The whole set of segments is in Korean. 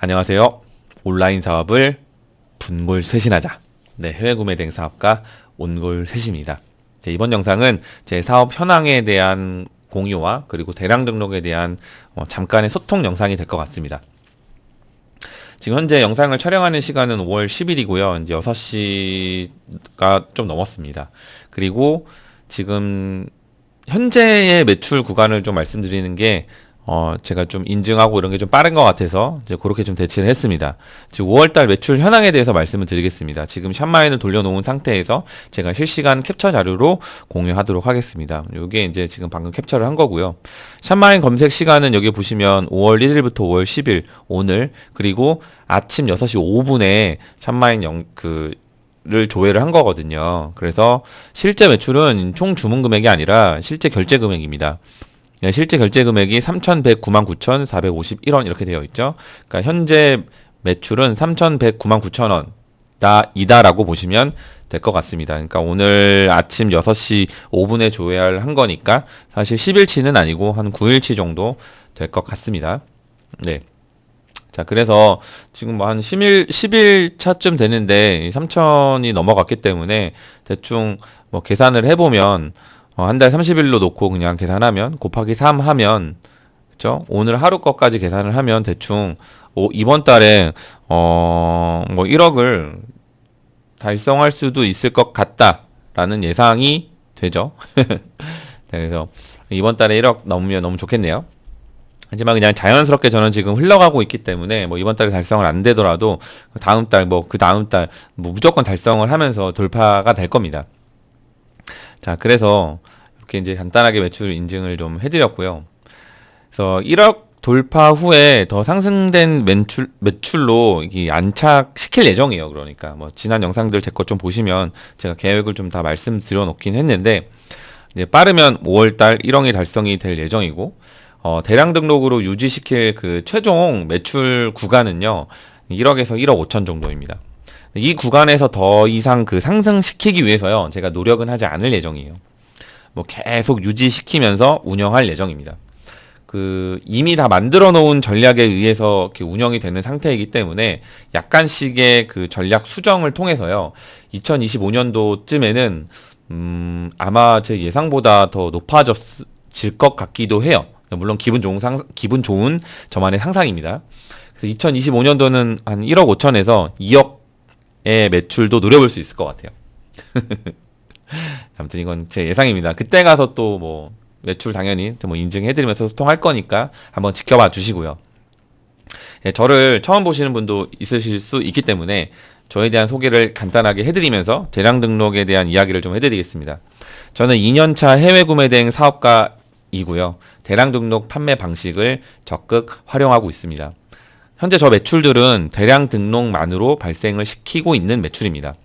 안녕하세요. 온라인 사업을 분골쇄신하자. 네, 해외 구매 대행 사업가 온골쇄신입니다. 이번 영상은 제 사업 현황에 대한 공유와 그리고 대량 등록에 대한 잠깐의 소통 영상이 될 것 같습니다. 지금 현재 영상을 촬영하는 시간은 5월 10일이고요. 이제 6시가 좀 넘었습니다. 그리고 지금 현재의 매출 구간을 좀 말씀드리는 게 제가 좀 인증하고 이런 게 좀 빠른 것 같아서 이제 그렇게 좀 대치를 했습니다. 지금 5월달 매출 현황에 대해서 말씀을 드리겠습니다. 지금 샵마인을 돌려놓은 상태에서 제가 실시간 캡처 자료로 공유하도록 하겠습니다. 이게 이제 지금 방금 캡처를 한 거고요. 샵마인 검색 시간은 여기 보시면 5월 1일부터 5월 10일 오늘 그리고 아침 6시 5분에 샵마인 를 조회를 한 거거든요. 그래서 실제 매출은 총 주문 금액이 아니라 실제 결제 금액입니다. 네, 실제 결제 금액이 3,109만 9,451원 이렇게 되어 있죠. 그러니까 현재 매출은 3,109만 9천원 이다라고 보시면 될 것 같습니다. 그러니까 오늘 아침 6시 5분에 조회를 한 거니까 사실 10일치는 아니고 한 9일치 정도 될 것 같습니다. 네. 자, 그래서 지금 뭐 한 10일 차쯤 되는데 3천이 넘어갔기 때문에 대충 뭐 계산을 해보면 한 달 30일로 놓고 그냥 계산하면 곱하기 3 하면 그죠? 오늘 하루 거까지 계산을 하면 대충 이번 달에 뭐 1억을 달성할 수도 있을 것 같다라는 예상이 되죠. 그래서 이번 달에 1억 넘으면 너무 좋겠네요. 하지만 그냥 자연스럽게 저는 지금 흘러가고 있기 때문에 뭐 이번 달에 달성을 안 되더라도 다음 달 그 다음 달 무조건 달성을 하면서 돌파가 될 겁니다. 자, 그래서 이렇게 이제 간단하게 매출 인증을 좀 해드렸고요. 그래서 1억 돌파 후에 더 상승된 매출로 이게 안착시킬 예정이에요. 그러니까 뭐 지난 영상들 제 것 좀 보시면 제가 계획을 좀 다 말씀드려 놓긴 했는데 이제 빠르면 5월달 1억이 달성이 될 예정이고 대량 등록으로 유지시킬 그 최종 매출 구간은요 1억에서 1억 5천 정도입니다. 이 구간에서 더 이상 그 상승시키기 위해서요 제가 노력은 하지 않을 예정이에요. 뭐 계속 유지시키면서 운영할 예정입니다. 그 이미 다 만들어 놓은 전략에 의해서 이렇게 운영이 되는 상태이기 때문에 약간씩의 그 전략 수정을 통해서요 2025년도쯤에는 아마 제 예상보다 더 높아질 것 같기도 해요. 물론 기분 좋은 저만의 상상입니다. 그래서 2025년도는 한 1억 5천에서 2억의 매출도 노려볼 수 있을 것 같아요. 아무튼 이건 제 예상입니다. 그때 가서 또 뭐 매출 당연히 뭐 인증해드리면서 소통할 거니까 한번 지켜봐 주시고요. 예, 저를 처음 보시는 분도 있으실 수 있기 때문에 저에 대한 소개를 간단하게 해드리면서 대량 등록에 대한 이야기를 좀 해드리겠습니다. 저는 2년차 해외 구매 대행 사업가이고요. 대량 등록 판매 방식을 적극 활용하고 있습니다. 현재 저 매출들은 대량 등록만으로 발생을 시키고 있는 매출입니다.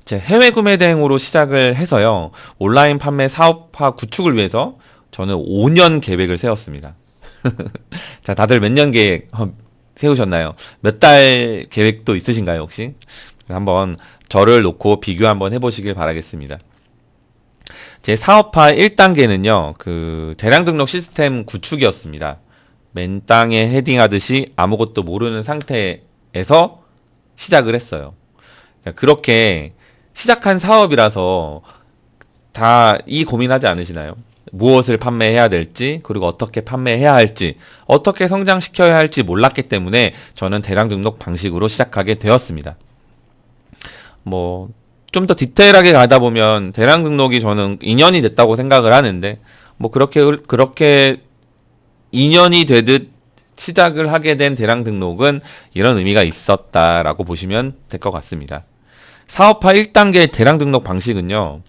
제 해외 구매 대행으로 시작을 해서요. 온라인 판매 사업화 구축을 위해서 저는 5년 계획을 세웠습니다. 자, 다들 몇 년 계획 세우셨나요? 몇 달 계획도 있으신가요, 혹시? 한번 저를 놓고 비교 한번 해보시길 바라겠습니다. 제 사업화 1단계는요, 그 대량 등록 시스템 구축이었습니다. 맨 땅에 헤딩하듯이 아무것도 모르는 상태에서 시작을 했어요. 그렇게 시작한 사업이라서 다 이 고민하지 않으시나요? 무엇을 판매해야 될지, 그리고 어떻게 판매해야 할지, 어떻게 성장시켜야 할지 몰랐기 때문에 저는 대량 등록 방식으로 시작하게 되었습니다. 뭐, 좀 더 디테일하게 가다 보면 대량 등록이 저는 2년이 됐다고 생각을 하는데, 뭐, 그렇게 2년이 되듯 시작을 하게 된 대량 등록은 이런 의미가 있었다라고 보시면 될 것 같습니다. 사업화 1단계 대량 등록 방식은요,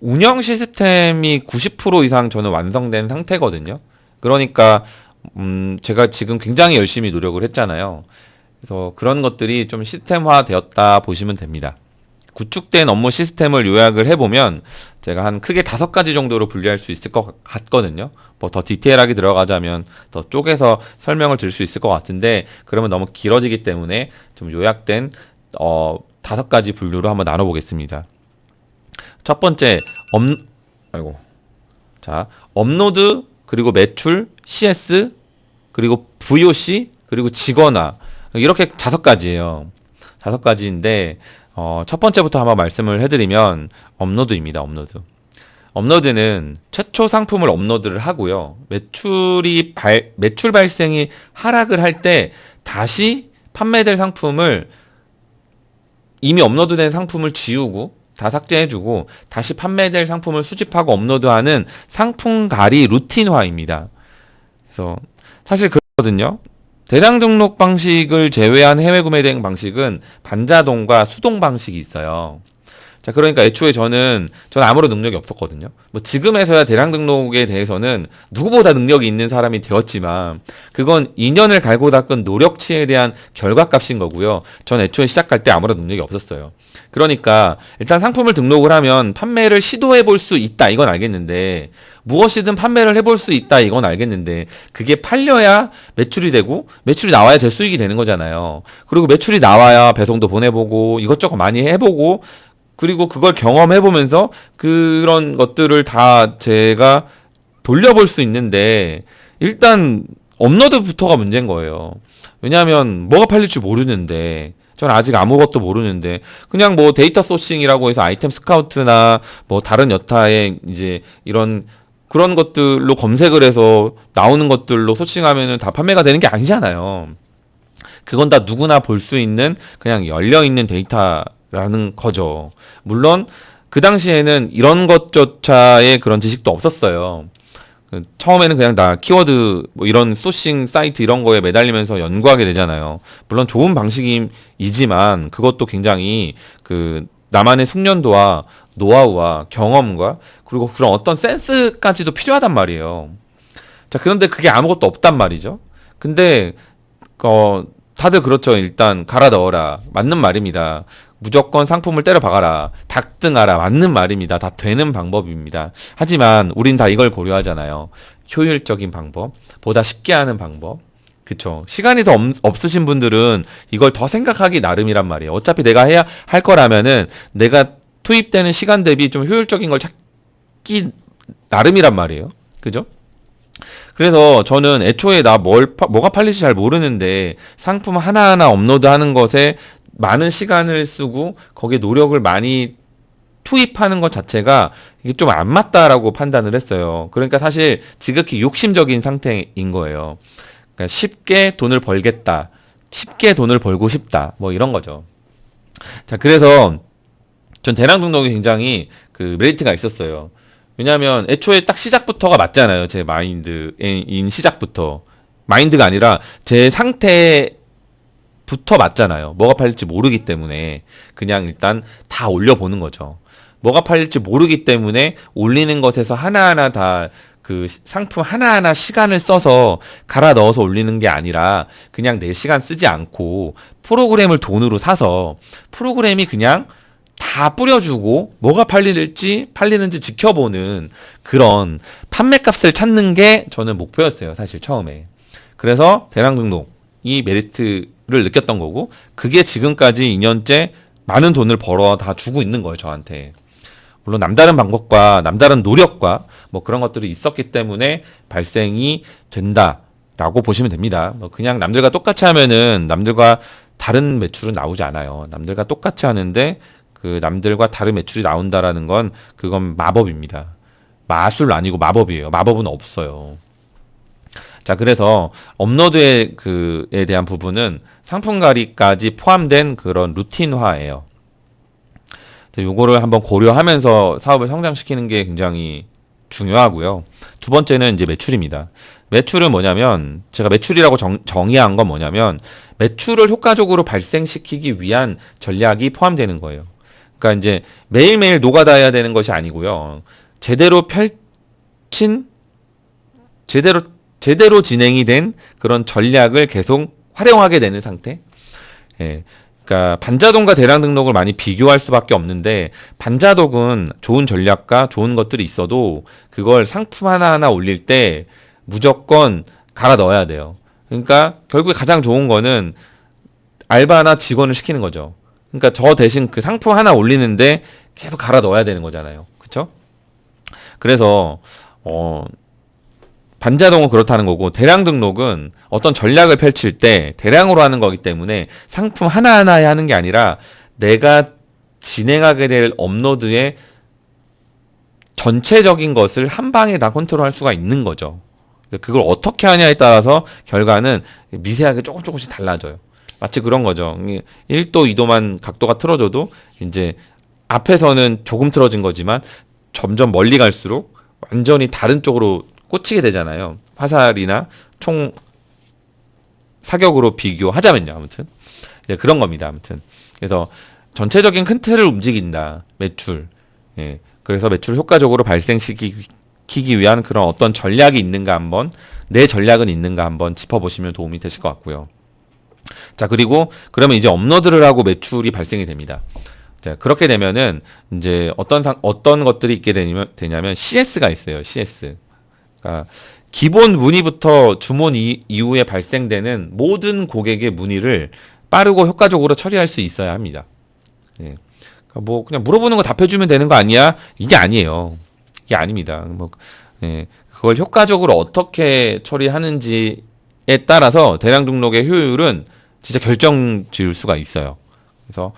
운영 시스템이 90% 이상 저는 완성된 상태거든요. 그러니까, 제가 지금 굉장히 열심히 노력을 했잖아요. 그래서 그런 것들이 좀 시스템화 되었다 보시면 됩니다. 구축된 업무 시스템을 요약을 해보면 제가 한 크게 5가지 정도로 분류할 수 있을 것 같거든요. 뭐 더 디테일하게 들어가자면 더 쪼개서 설명을 드릴 수 있을 것 같은데 그러면 너무 길어지기 때문에 좀 요약된 5가지 분류로 한번 나눠보겠습니다. 첫 번째 업로드 그리고 매출 CS 그리고 VOC 그리고 지거나 이렇게 5가지예요. 5가지인데 첫 번째부터 한번 말씀을 해드리면 업로드입니다. 업로드. 업로드는 최초 상품을 업로드를 하고요. 매출 발생이 하락을 할 때 다시 판매될 상품을 이미 업로드된 상품을 지우고 다 삭제해주고 다시 판매될 상품을 수집하고 업로드하는 상품 관리 루틴화입니다. 그래서 사실 그렇거든요. 대량 등록 방식을 제외한 해외 구매 대행 방식은 반자동과 수동 방식이 있어요. 자, 그러니까 애초에 저는 아무런 능력이 없었거든요. 뭐 지금에서야 대량 등록에 대해서는 누구보다 능력이 있는 사람이 되었지만 그건 2년을 갈고 닦은 노력치에 대한 결과값인 거고요. 전 애초에 시작할 때 아무런 능력이 없었어요. 그러니까 일단 상품을 등록을 하면 판매를 시도해 볼 수 있다 이건 알겠는데 무엇이든 판매를 해볼 수 있다 이건 알겠는데 그게 팔려야 매출이 되고 매출이 나와야 제 수익이 되는 거잖아요. 그리고 매출이 나와야 배송도 보내보고 이것저것 많이 해보고 그리고 그걸 경험해보면서 그런 것들을 다 제가 돌려볼 수 있는데 일단 업로드부터가 문제인 거예요. 왜냐하면 뭐가 팔릴지 모르는데 저는 아직 아무것도 모르는데 그냥 뭐 데이터 소싱이라고 해서 아이템 스카우트나 뭐 다른 여타의 이제 이런 그런 것들로 검색을 해서 나오는 것들로 소싱하면은 다 판매가 되는 게 아니잖아요. 그건 다 누구나 볼 수 있는 그냥 열려있는 데이터라는 거죠. 물론 그 당시에는 이런 것조차의 그런 지식도 없었어요. 처음에는 그냥 다 키워드 뭐 이런 소싱 사이트 이런 거에 매달리면서 연구하게 되잖아요. 물론 좋은 방식이지만 그것도 굉장히 그 나만의 숙련도와 노하우와 경험과 그리고 그런 어떤 센스까지도 필요하단 말이에요. 자, 그런데 그게 아무것도 없단 말이죠. 근데 다들 그렇죠. 일단 갈아 넣어라. 맞는 말입니다. 무조건 상품을 때려 박아라. 닥등하라. 맞는 말입니다. 다 되는 방법입니다. 하지만 우린 다 이걸 고려하잖아요. 효율적인 방법, 보다 쉽게 하는 방법. 그쵸. 시간이 더 없으신 분들은 이걸 더 생각하기 나름이란 말이에요. 어차피 내가 해야 할 거라면은 내가 투입되는 시간 대비 좀 효율적인 걸 찾기 나름이란 말이에요. 그죠? 그래서 저는 애초에 뭐가 팔릴지 잘 모르는데 상품 하나하나 업로드하는 것에 많은 시간을 쓰고 거기에 노력을 많이 투입하는 것 자체가 이게 좀 안 맞다라고 판단을 했어요. 그러니까 사실 지극히 욕심적인 상태인 거예요. 그러니까 쉽게 돈을 벌겠다. 쉽게 돈을 벌고 싶다. 뭐 이런 거죠. 자, 그래서 전 대량 등록이 굉장히 그 메리트가 있었어요. 왜냐하면 애초에 딱 시작부터가 맞잖아요. 제 마인드인 시작부터. 마인드가 아니라 제 상태부터 맞잖아요. 뭐가 팔릴지 모르기 때문에 그냥 일단 다 올려보는 거죠. 뭐가 팔릴지 모르기 때문에 올리는 것에서 하나하나 다 그 상품 하나하나 시간을 써서 갈아 넣어서 올리는 게 아니라 그냥 내 시간 쓰지 않고 프로그램을 돈으로 사서 프로그램이 그냥 다 뿌려주고 뭐가 팔리는지 지켜보는 그런 판매값을 찾는 게 저는 목표였어요. 사실 처음에. 그래서 대량 등록이 메리트를 느꼈던 거고 그게 지금까지 2년째 많은 돈을 벌어 다 주고 있는 거예요. 저한테. 물론 남다른 방법과 남다른 노력과 뭐 그런 것들이 있었기 때문에 발생이 된다라고 보시면 됩니다. 뭐 그냥 남들과 똑같이 하면은 남들과 다른 매출은 나오지 않아요. 남들과 똑같이 하는데 그 남들과 다른 매출이 나온다라는 건 그건 마법입니다. 마술 아니고 마법이에요. 마법은 없어요. 자, 그래서 업로드에 그에 대한 부분은 상품 관리까지 포함된 그런 루틴화예요. 요거를 한번 고려하면서 사업을 성장시키는 게 굉장히 중요하고요. 두 번째는 이제 매출입니다. 매출은 뭐냐면 제가 매출이라고 정의한 건 뭐냐면 매출을 효과적으로 발생시키기 위한 전략이 포함되는 거예요. 그러니까 이제 매일매일 노가다해야 되는 것이 아니고요. 제대로 진행이 된 그런 전략을 계속 활용하게 되는 상태. 예. 그러니까 반자동과 대량 등록을 많이 비교할 수밖에 없는데 반자동은 좋은 전략과 좋은 것들이 있어도 그걸 상품 하나하나 올릴 때 무조건 갈아 넣어야 돼요. 그러니까 결국에 가장 좋은 거는 알바나 직원을 시키는 거죠. 그러니까 저 대신 그 상품 하나 올리는데 계속 갈아 넣어야 되는 거잖아요. 그렇죠? 그래서 반자동은 그렇다는 거고, 대량 등록은 어떤 전략을 펼칠 때 대량으로 하는 거기 때문에 상품 하나하나에 하는 게 아니라 내가 진행하게 될 업로드의 전체적인 것을 한 방에 다 컨트롤할 수가 있는 거죠. 그걸 어떻게 하냐에 따라서 결과는 미세하게 조금씩 달라져요. 마치 그런 거죠. 1도, 2도만 각도가 틀어져도 이제 앞에서는 조금 틀어진 거지만 점점 멀리 갈수록 완전히 다른 쪽으로 꽂히게 되잖아요. 화살이나 총 사격으로 비교하자면요. 아무튼 이제 그런 겁니다. 아무튼 그래서 전체적인 큰 틀을 움직인다. 매출. 예. 그래서 매출 효과적으로 발생시키기 위한 그런 어떤 전략이 있는가 한번, 내 전략은 있는가 한번 짚어보시면 도움이 되실 것 같고요. 자, 그리고 그러면 이제 업로드를 하고 매출이 발생이 됩니다. 자, 그렇게 되면은 이제 어떤 것들이 있게 되냐면 CS가 있어요. CS. 그러니까 기본 문의부터 주문 이후에 발생되는 모든 고객의 문의를 빠르고 효과적으로 처리할 수 있어야 합니다. 예. 그러니까 뭐 그냥 물어보는 거 답해주면 되는 거 아니야? 이게 아니에요. 이게 아닙니다. 예. 그걸 효과적으로 어떻게 처리하는지에 따라서 대량 등록의 효율은 진짜 결정 지을 수가 있어요. 그래서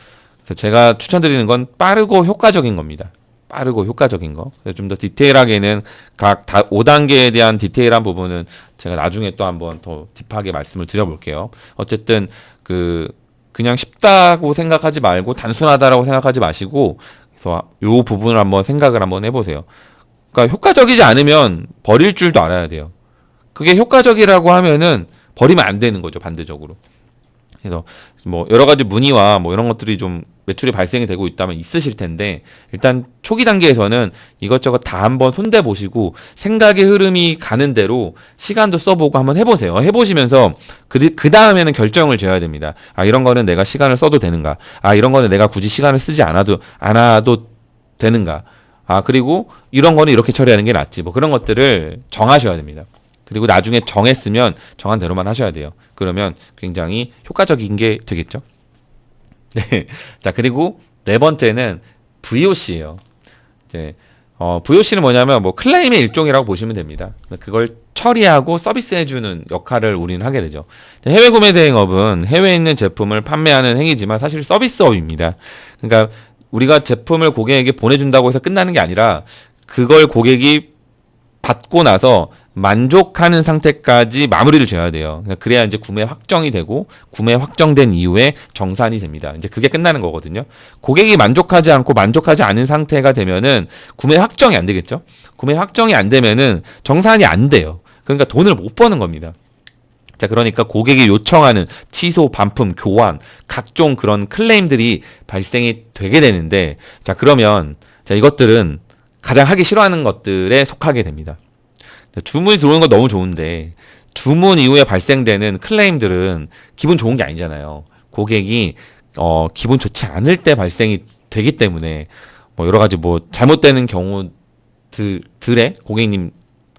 제가 추천드리는 건 빠르고 효과적인 겁니다. 빠르고 효과적인 거. 좀 더 디테일하게는 각 5단계에 대한 디테일한 부분은 제가 나중에 또 한번 더 딥하게 말씀을 드려볼게요. 어쨌든 그냥 쉽다고 생각하지 말고 단순하다라고 생각하지 마시고, 그래서 요 부분을 한번 생각을 한번 해보세요. 그러니까 효과적이지 않으면 버릴 줄도 알아야 돼요. 그게 효과적이라고 하면은 버리면 안 되는 거죠, 반대적으로. 그래서 뭐 여러 가지 문의와 뭐 이런 것들이 좀 매출이 발생이 되고 있다면 있으실 텐데, 일단 초기 단계에서는 이것저것 다 한번 손대 보시고 생각의 흐름이 가는 대로 시간도 써보고 한번 해보세요. 해보시면서 그 다음에는 결정을 지어야 됩니다. 아, 이런 거는 내가 시간을 써도 되는가? 아, 이런 거는 내가 굳이 시간을 쓰지 않아도 되는가? 아, 그리고 이런 거는 이렇게 처리하는 게 낫지. 뭐 그런 것들을 정하셔야 됩니다. 그리고 나중에 정했으면 정한 대로만 하셔야 돼요. 그러면 굉장히 효과적인 게 되겠죠. 네. 자, 그리고 네 번째는 VOC예요. 이제 VOC는 뭐냐면 뭐 클레임의 일종이라고 보시면 됩니다. 그걸 처리하고 서비스해주는 역할을 우리는 하게 되죠. 해외 구매 대행업은 해외에 있는 제품을 판매하는 행위지만 사실 서비스업입니다. 그러니까 우리가 제품을 고객에게 보내준다고 해서 끝나는 게 아니라 그걸 고객이 받고 나서 만족하는 상태까지 마무리를 지어야 돼요. 그래야 이제 구매 확정이 되고, 구매 확정된 이후에 정산이 됩니다. 이제 그게 끝나는 거거든요. 고객이 만족하지 않고 만족하지 않은 상태가 되면은 구매 확정이 안 되겠죠. 구매 확정이 안 되면은 정산이 안 돼요. 그러니까 돈을 못 버는 겁니다. 자, 그러니까 고객이 요청하는 취소, 반품, 교환, 각종 그런 클레임들이 발생이 되게 되는데, 자, 그러면 자, 이것들은 가장 하기 싫어하는 것들에 속하게 됩니다. 주문이 들어오는 건 너무 좋은데 주문 이후에 발생되는 클레임들은 기분 좋은 게 아니잖아요. 고객이 기분 좋지 않을 때 발생이 되기 때문에 뭐 여러 가지 뭐 잘못되는 경우들의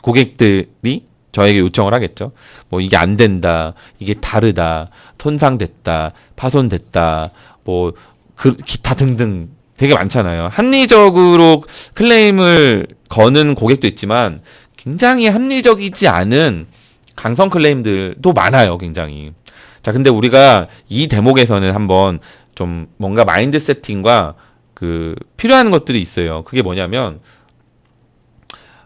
고객들이 저에게 요청을 하겠죠. 뭐 이게 안 된다, 이게 다르다, 손상됐다, 파손됐다, 뭐 기타 등등 되게 많잖아요. 합리적으로 클레임을 거는 고객도 있지만 굉장히 합리적이지 않은 강성 클레임들도 많아요, 굉장히. 자, 근데 우리가 이 대목에서는 한번 좀 뭔가 마인드 세팅과 필요한 것들이 있어요. 그게 뭐냐면,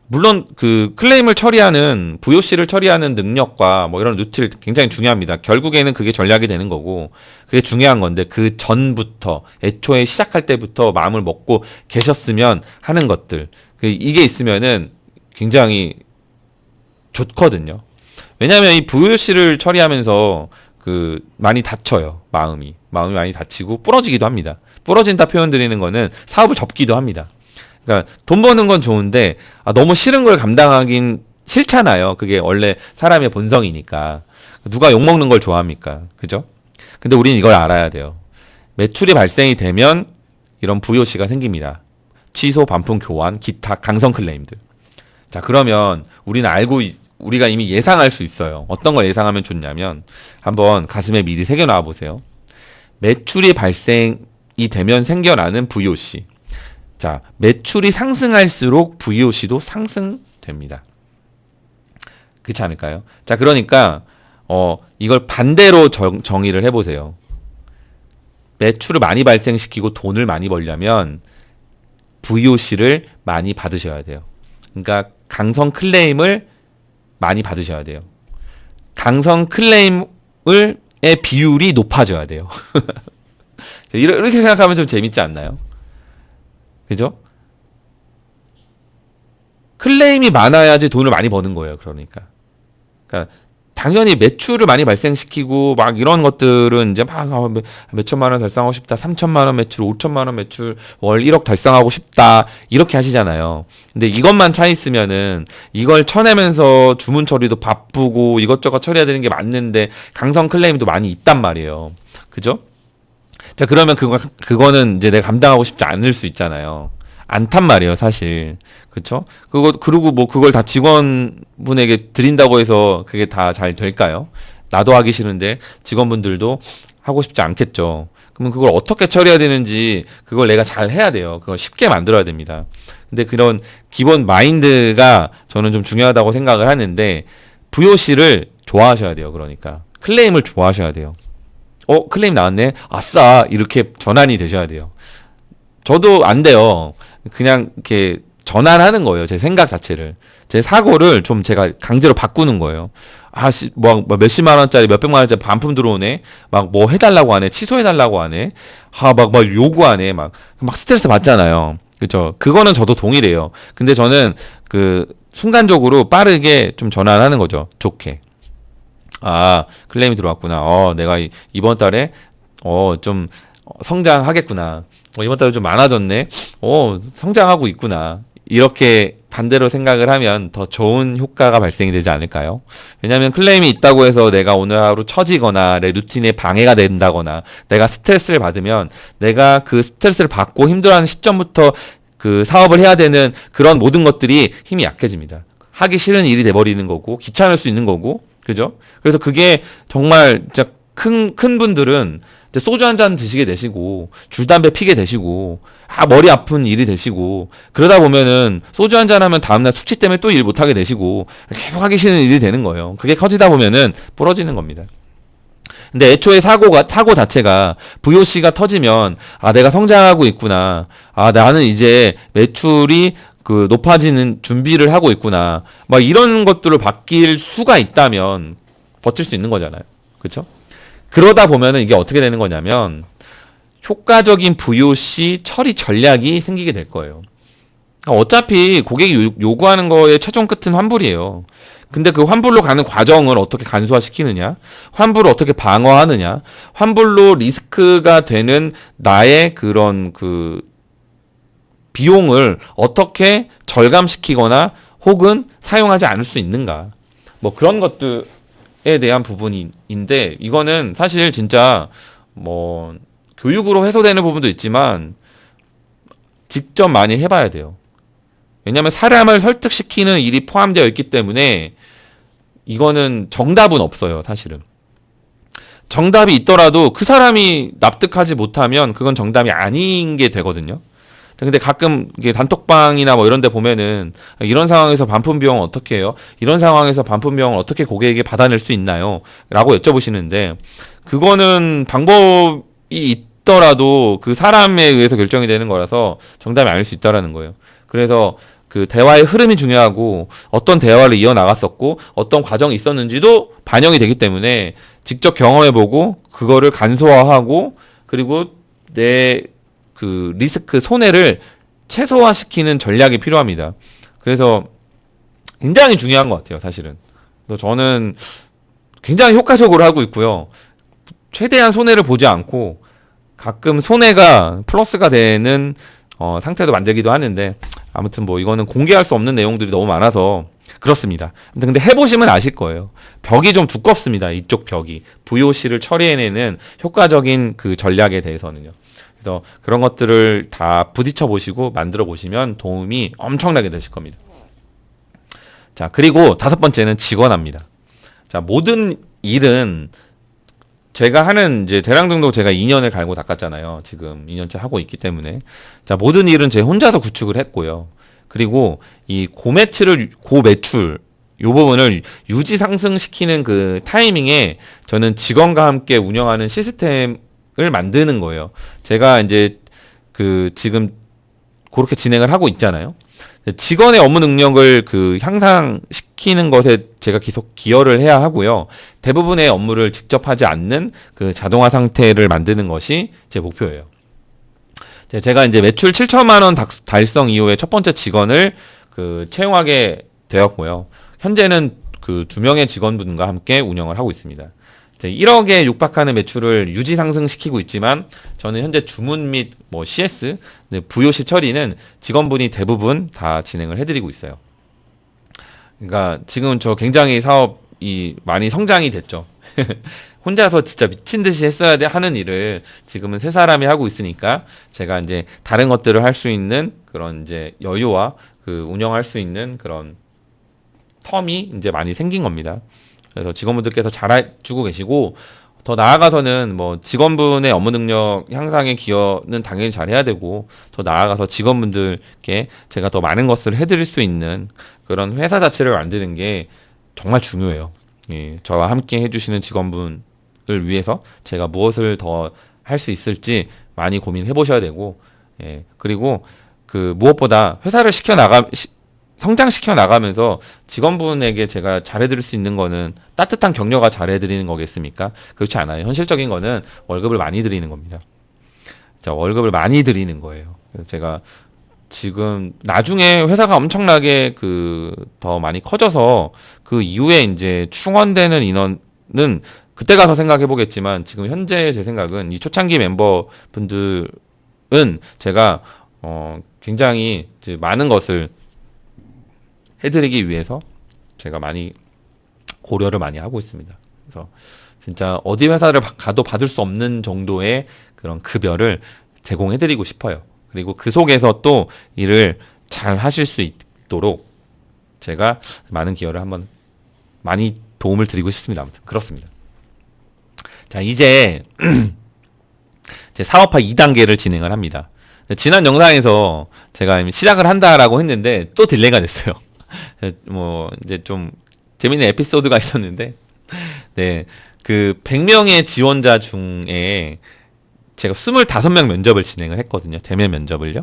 물론 클레임을 처리하는, VOC를 처리하는 능력과 뭐 이런 루트를 굉장히 중요합니다. 결국에는 그게 전략이 되는 거고, 그게 중요한 건데, 그 전부터, 애초에 시작할 때부터 마음을 먹고 계셨으면 하는 것들. 이게 있으면은 굉장히 좋거든요. 왜냐하면 이 VOC를 처리하면서 많이 다쳐요. 마음이 많이 다치고 부러지기도 합니다. 부러진다 표현 드리는 거는 사업을 접기도 합니다. 그러니까 돈 버는 건 좋은데 너무 싫은 걸 감당하긴 싫잖아요. 그게 원래 사람의 본성이니까. 누가 욕먹는 걸 좋아합니까? 그죠? 근데 우리는 이걸 알아야 돼요. 매출이 발생이 되면 이런 VOC가 생깁니다. 취소, 반품, 교환, 기타 강성 클레임들. 자, 그러면 우리가 이미 예상할 수 있어요. 어떤 걸 예상하면 좋냐면 한번 가슴에 미리 새겨놔 보세요. 매출이 발생이 되면 생겨나는 VOC. 자, 매출이 상승할수록 VOC도 상승됩니다. 그렇지 않을까요? 자, 그러니까 이걸 반대로 정의를 해보세요. 매출을 많이 발생시키고 돈을 많이 벌려면 VOC를 많이 받으셔야 돼요. 그러니까 강성 클레임을 많이 받으셔야 돼요. 강성 클레임의 비율이 높아져야 돼요. 이렇게 생각하면 좀 재밌지 않나요? 그죠? 클레임이 많아야지 돈을 많이 버는 거예요. 그러니까 당연히 매출을 많이 발생시키고 막 이런 것들은 이제 막 몇 천만 원 달성하고 싶다. 3천만 원 매출, 5천만 원 매출, 월 1억 달성하고 싶다. 이렇게 하시잖아요. 근데 이것만 차 있으면은 이걸 쳐내면서 주문 처리도 바쁘고 이것저것 처리해야 되는 게 맞는데 강성 클레임도 많이 있단 말이에요. 그죠? 자, 그러면 그거는 이제 내가 감당하고 싶지 않을 수 있잖아요. 않단 말이에요, 사실. 그쵸? 그리고 뭐 그걸 다 직원분에게 드린다고 해서 그게 다 잘 될까요? 나도 하기 싫은데 직원분들도 하고 싶지 않겠죠. 그러면 그걸 어떻게 처리해야 되는지 그걸 내가 잘 해야 돼요. 그걸 쉽게 만들어야 됩니다. 근데 그런 기본 마인드가 저는 좀 중요하다고 생각을 하는데 VOC를 좋아하셔야 돼요. 그러니까. 클레임을 좋아하셔야 돼요. 클레임 나왔네? 아싸! 이렇게 전환이 되셔야 돼요. 저도 안 돼요. 그냥 이렇게 전환하는 거예요. 제 생각 자체를. 제 사고를 좀 제가 강제로 바꾸는 거예요. 뭐 몇십만 원짜리, 몇백만 원짜리 반품 들어오네? 막 뭐 해달라고 하네? 취소해달라고 하네? 막 요구하네? 막 스트레스 받잖아요. 그쵸? 그거는 저도 동일해요. 근데 저는 순간적으로 빠르게 좀 전환하는 거죠. 좋게. 클레임이 들어왔구나. 내가 이번 달에, 좀 성장하겠구나. 이번 달에 좀 많아졌네. 성장하고 있구나. 이렇게 반대로 생각을 하면 더 좋은 효과가 발생이 되지 않을까요? 왜냐하면 클레임이 있다고 해서 내가 오늘 하루 처지거나 내 루틴에 방해가 된다거나 내가 스트레스를 받으면 내가 그 스트레스를 받고 힘들어하는 시점부터 그 사업을 해야 되는 그런 모든 것들이 힘이 약해집니다. 하기 싫은 일이 돼버리는 거고 귀찮을 수 있는 거고 그죠? 그래서 그게 정말 진짜 큰 분들은 이제 소주 한 잔 드시게 되시고 줄담배 피게 되시고 머리 아픈 일이 되시고 그러다 보면은 소주 한 잔 하면 다음날 숙취 때문에 또 일 못하게 되시고 계속 하기 싫은 일이 되는 거예요. 그게 커지다 보면은 부러지는 겁니다. 근데 애초에 사고 자체가 VOC가 터지면 내가 성장하고 있구나. 나는 이제 매출이 높아지는 준비를 하고 있구나. 막 이런 것들을 바뀔 수가 있다면 버틸 수 있는 거잖아요. 그렇죠? 그러다 보면은 이게 어떻게 되는 거냐면 효과적인 VOC 처리 전략이 생기게 될 거예요. 어차피 고객이 요구하는 거의 최종 끝은 환불이에요. 근데 그 환불로 가는 과정을 어떻게 간소화시키느냐, 환불을 어떻게 방어하느냐, 환불로 리스크가 되는 나의 그런 비용을 어떻게 절감시키거나 혹은 사용하지 않을 수 있는가. 뭐 그런 것들에 대한 부분인데 이거는 사실 진짜 뭐 교육으로 해소되는 부분도 있지만 직접 많이 해봐야 돼요. 왜냐하면 사람을 설득시키는 일이 포함되어 있기 때문에 이거는 정답은 없어요, 사실은. 정답이 있더라도 그 사람이 납득하지 못하면 그건 정답이 아닌 게 되거든요. 근데 가끔 이게 단톡방이나 뭐 이런 데 보면은 이런 상황에서 반품 비용은 어떻게 해요? 이런 상황에서 반품 비용을 어떻게 고객에게 받아낼 수 있나요? 라고 여쭤보시는데 그거는 방법이 있더라도 그 사람에 의해서 결정이 되는 거라서 정답이 아닐 수 있다라는 거예요. 그래서 그 대화의 흐름이 중요하고 어떤 대화를 이어나갔었고 어떤 과정이 있었는지도 반영이 되기 때문에 직접 경험해보고 그거를 간소화하고 그리고 내 리스크 손해를 최소화시키는 전략이 필요합니다. 그래서 굉장히 중요한 것 같아요, 사실은. 그래서 저는 굉장히 효과적으로 하고 있고요. 최대한 손해를 보지 않고 가끔 손해가 플러스가 되는 상태도 만들기도 하는데 아무튼 뭐 이거는 공개할 수 없는 내용들이 너무 많아서 그렇습니다. 근데 해보시면 아실 거예요. 벽이 좀 두껍습니다. 이쪽 벽이. VOC를 처리해내는 효과적인 그 전략에 대해서는요. 그래서 그런 것들을 다 부딪혀 보시고 만들어 보시면 도움이 엄청나게 되실 겁니다. 자, 그리고 다섯 번째는 직원화입니다. 자, 모든 일은 제가 하는 이제 대량등록 제가 2년을 갈고 닦았잖아요. 지금 2년째 하고 있기 때문에. 자, 모든 일은 제 혼자서 구축을 했고요. 그리고 이 고매출을 요 부분을 유지 상승시키는 그 타이밍에 저는 직원과 함께 운영하는 시스템을 만드는 거예요. 제가 이제 그 지금 그렇게 진행을 하고 있잖아요. 직원의 업무 능력을 그 향상시키는 것에 제가 계속 기여를 해야 하고요. 대부분의 업무를 직접 하지 않는 그 자동화 상태를 만드는 것이 제 목표예요. 제가 이제 매출 7천만 원 달성 이후에 첫 번째 직원을 그 채용하게 되었고요. 현재는 그 2명의 직원분과 함께 운영을 하고 있습니다. 1억에 육박하는 매출을 유지 상승시키고 있지만 저는 현재 주문 및 뭐 CS, 부요시 처리는 직원분이 대부분 다 진행을 해드리고 있어요. 그러니까 지금 저 굉장히 사업이 많이 성장이 됐죠. 혼자서 진짜 미친 듯이 했어야 하는 일을 지금은 세 사람이 하고 있으니까 제가 이제 다른 것들을 할 수 있는 그런 이제 여유와 그 운영할 수 있는 그런 텀이 이제 많이 생긴 겁니다. 그래서 직원분들께서 잘해주고 계시고 더 나아가서는 뭐 직원분의 업무 능력 향상에 기여는 당연히 잘해야 되고 더 나아가서 직원분들께 제가 더 많은 것을 해드릴 수 있는 그런 회사 자체를 만드는 게 정말 중요해요. 예, 저와 함께 해주시는 직원분을 위해서 제가 무엇을 더 할 수 있을지 많이 고민해 보셔야 되고, 예, 그리고 그 무엇보다 회사를 성장시켜 나가면서 직원분에게 제가 잘해드릴 수 있는 거는 따뜻한 격려가 잘해드리는 거겠습니까? 그렇지 않아요. 현실적인 거는 월급을 많이 드리는 겁니다. 자, 월급을 많이 드리는 거예요. 그래서 제가 지금 나중에 회사가 엄청나게 그 더 많이 커져서 그 이후에 이제 충원되는 인원은 그때 가서 생각해 보겠지만 지금 현재 제 생각은 이 초창기 멤버분들은 제가 굉장히 이제 많은 것을 해드리기 위해서 제가 많이 고려를 많이 하고 있습니다. 그래서 진짜 어디 회사를 가도 받을 수 없는 정도의 그런 급여를 제공해드리고 싶어요. 그리고 그 속에서 또 일을 잘 하실 수 있도록 제가 많은 기여를 한번 많이 도움을 드리고 싶습니다. 아무튼 그렇습니다. 자, 이제 제 사업화 2단계를 진행을 합니다. 지난 영상에서 제가 시작을 한다라고 했는데 또 딜레이가 됐어요. 뭐 이제 좀 재밌는 에피소드가 있었는데, 네, 그 100명의 지원자 중에 제가 25명 면접을 진행을 했거든요. 대면 면접을요.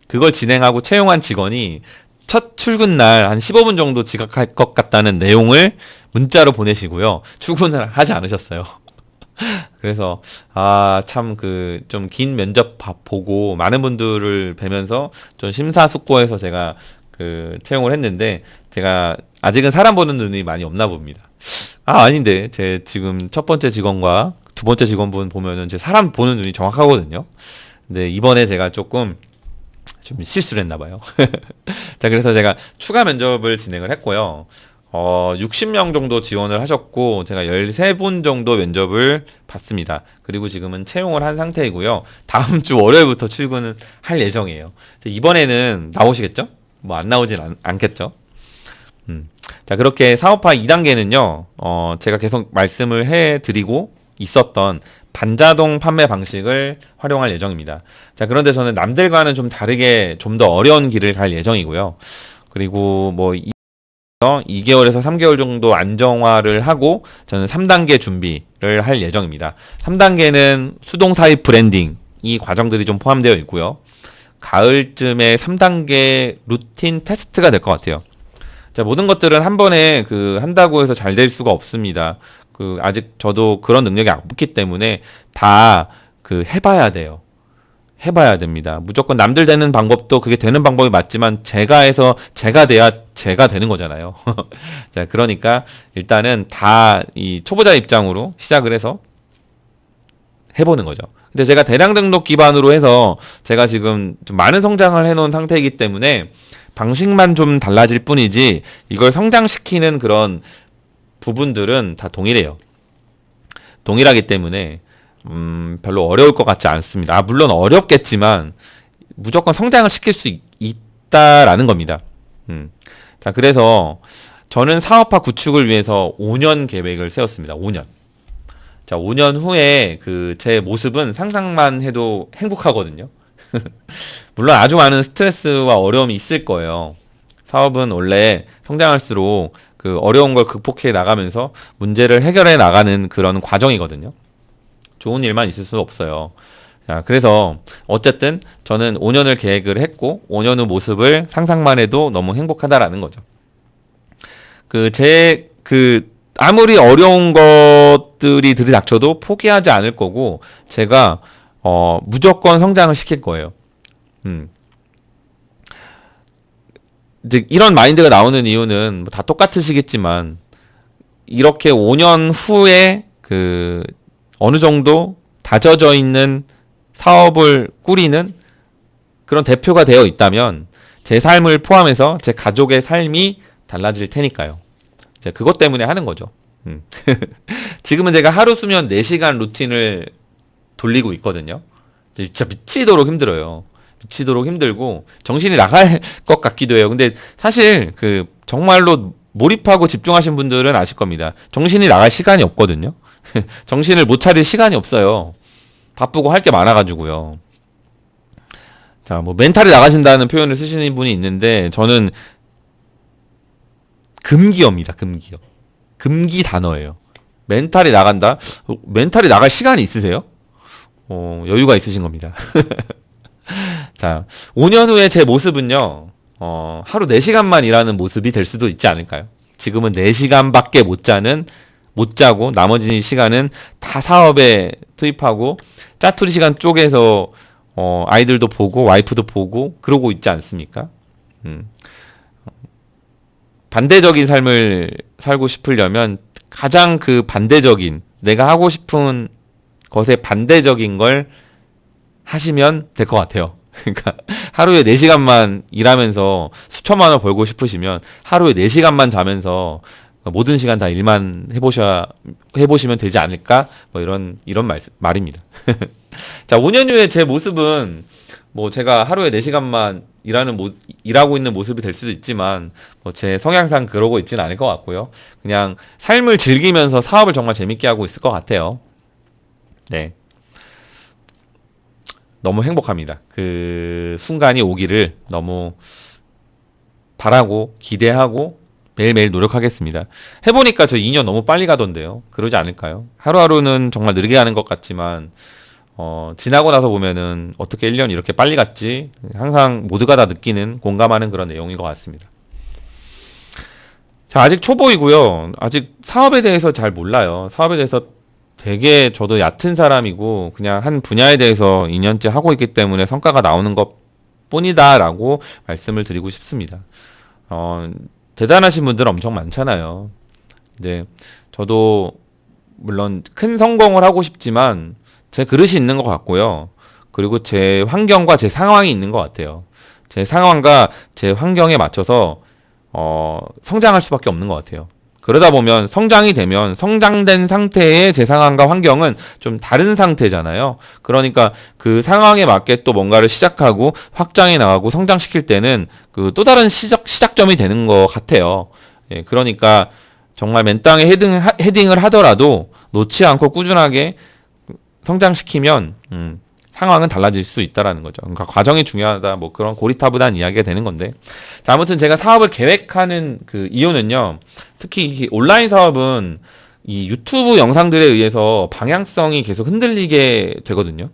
그걸 진행하고 채용한 직원이 첫 출근 날 한 15분 정도 지각할 것 같다는 내용을 문자로 보내시고요. 출근을 하지 않으셨어요. 그래서 참 그 좀 긴 면접 보고 많은 분들을 뵈면서 좀 심사숙고해서 제가 그 채용을 했는데 제가 아직은 사람 보는 눈이 많이 없나 봅니다. 아닌데 제 지금 첫 번째 직원과 두 번째 직원분 보면은 제 사람 보는 눈이 정확하거든요. 근데 이번에 제가 조금 좀 실수를 했나 봐요. 자, 그래서 제가 추가 면접을 진행을 했고요. 60명 정도 지원을 하셨고 제가 13분 정도 면접을 봤습니다. 그리고 지금은 채용을 한 상태이고요. 다음 주 월요일부터 출근을 할 예정이에요. 이번에는 나오시겠죠? 뭐 안 나오진 않겠죠? 자, 그렇게 사업화 2단계는요, 제가 계속 말씀을 해드리고 있었던 반자동 판매 방식을 활용할 예정입니다. 자, 그런데 저는 남들과는 좀 다르게 좀 더 어려운 길을 갈 예정이고요. 그리고 뭐 2개월에서 3개월 정도 안정화를 하고 저는 3단계 준비를 할 예정입니다. 3단계는 수동 사입 브랜딩 이 과정들이 좀 포함되어 있고요. 가을쯤에 3단계 루틴 테스트가 될 것 같아요. 자, 모든 것들은 한 번에 한다고 해서 잘 될 수가 없습니다. 아직 저도 그런 능력이 없기 때문에 다 해봐야 돼요. 해봐야 됩니다. 무조건 남들 되는 방법도 그게 되는 방법이 맞지만 제가 해서 제가 돼야 제가 되는 거잖아요. 자, 그러니까 일단은 다 이 초보자 입장으로 시작을 해서 해보는 거죠. 근데 제가 대량 등록 기반으로 해서 제가 지금 좀 많은 성장을 해놓은 상태이기 때문에 방식만 좀 달라질 뿐이지 이걸 성장시키는 그런 부분들은 다 동일해요. 동일하기 때문에 별로 어려울 것 같지 않습니다. 물론 어렵겠지만 무조건 성장을 시킬 수 있다라는 겁니다. 자, 그래서 저는 사업화 구축을 위해서 5년 계획을 세웠습니다. 5년. 자, 5년 후에 제 모습은 상상만 해도 행복하거든요. 물론 아주 많은 스트레스와 어려움이 있을 거예요. 사업은 원래 성장할수록 그 어려운 걸 극복해 나가면서 문제를 해결해 나가는 그런 과정이거든요. 좋은 일만 있을 수 없어요. 자, 그래서 어쨌든 저는 5년을 계획을 했고 5년 후 모습을 상상만 해도 너무 행복하다라는 거죠. 아무리 어려운 것들이 들이닥쳐도 포기하지 않을 거고 제가 무조건 성장을 시킬 거예요. 이제 이런 마인드가 나오는 이유는 뭐다 똑같으시겠지만 이렇게 5년 후에 어느 정도 다져져 있는 사업을 꾸리는 그런 대표가 되어 있다면 제 삶을 포함해서 제 가족의 삶이 달라질 테니까요. 이제 그것 때문에 하는 거죠. 지금은 제가 하루 수면 4시간 루틴을 돌리고 있거든요. 진짜 미치도록 힘들어요. 미치도록 힘들고 정신이 나갈 것 같기도 해요. 근데 사실 정말로 몰입하고 집중하신 분들은 아실 겁니다. 정신이 나갈 시간이 없거든요. 정신을 못 차릴 시간이 없어요. 바쁘고 할 게 많아가지고요. 자, 뭐 멘탈이 나가신다는 표현을 쓰시는 분이 있는데 저는 금기어입니다. 금기어. 금기 단어예요. 멘탈이 나간다? 멘탈이 나갈 시간이 있으세요? 여유가 있으신 겁니다. 자, 5년 후에 제 모습은요, 하루 4시간만 일하는 모습이 될 수도 있지 않을까요? 지금은 4시간밖에 못 자고 나머지 시간은 다 사업에 투입하고 짜투리 시간 쪼개서 아이들도 보고 와이프도 보고 그러고 있지 않습니까? 반대적인 삶을 살고 싶으려면 가장 반대적인 내가 하고 싶은 것에 반대적인 걸 하시면 될 것 같아요. 그러니까 하루에 4시간만 일하면서 수천만 원 벌고 싶으시면 하루에 4시간만 자면서 모든 시간 다 일만 해보시면 되지 않을까? 뭐 이런 말입니다. 자, 5년 후에 제 모습은 뭐 제가 하루에 4시간만 일하고 있는 모습이 될 수도 있지만 뭐 제 성향상 그러고 있지는 않을 것 같고요. 그냥 삶을 즐기면서 사업을 정말 재밌게 하고 있을 것 같아요. 네. 너무 행복합니다. 그 순간이 오기를 너무 바라고 기대하고 매일매일 노력하겠습니다. 해보니까 저 2년 너무 빨리 가던데요. 그러지 않을까요? 하루하루는 정말 느리게 가는 것 같지만 지나고 나서 보면은 어떻게 1년이 이렇게 빨리 갔지? 항상 모두가 다 느끼는 공감하는 그런 내용인 것 같습니다. 자, 아직 초보이고요. 아직 사업에 대해서 잘 몰라요. 사업에 대해서 되게 저도 얕은 사람이고 그냥 한 분야에 대해서 2년째 하고 있기 때문에 성과가 나오는 것 뿐이다라고 말씀을 드리고 싶습니다. 대단하신 분들 엄청 많잖아요. 이제 저도 물론 큰 성공을 하고 싶지만 제 그릇이 있는 것 같고요. 그리고 제 환경과 제 상황이 있는 것 같아요. 제 상황과 제 환경에 맞춰서 성장할 수밖에 없는 것 같아요. 그러다 보면 성장이 되면 성장된 상태의 제 상황과 환경은 좀 다른 상태잖아요. 그러니까 그 상황에 맞게 또 뭔가를 시작하고 확장해 나가고 성장시킬 때는 또 다른 시작점이 되는 것 같아요. 예, 그러니까 정말 맨땅에 헤딩을 하더라도 놓지 않고 꾸준하게 성장시키면 상황은 달라질 수 있다라는 거죠. 그러니까 과정이 중요하다. 뭐 그런 고리타분한 이야기가 되는 건데. 자, 아무튼 제가 사업을 계획하는 이유는요. 특히 이 온라인 사업은 이 유튜브 영상들에 의해서 방향성이 계속 흔들리게 되거든요.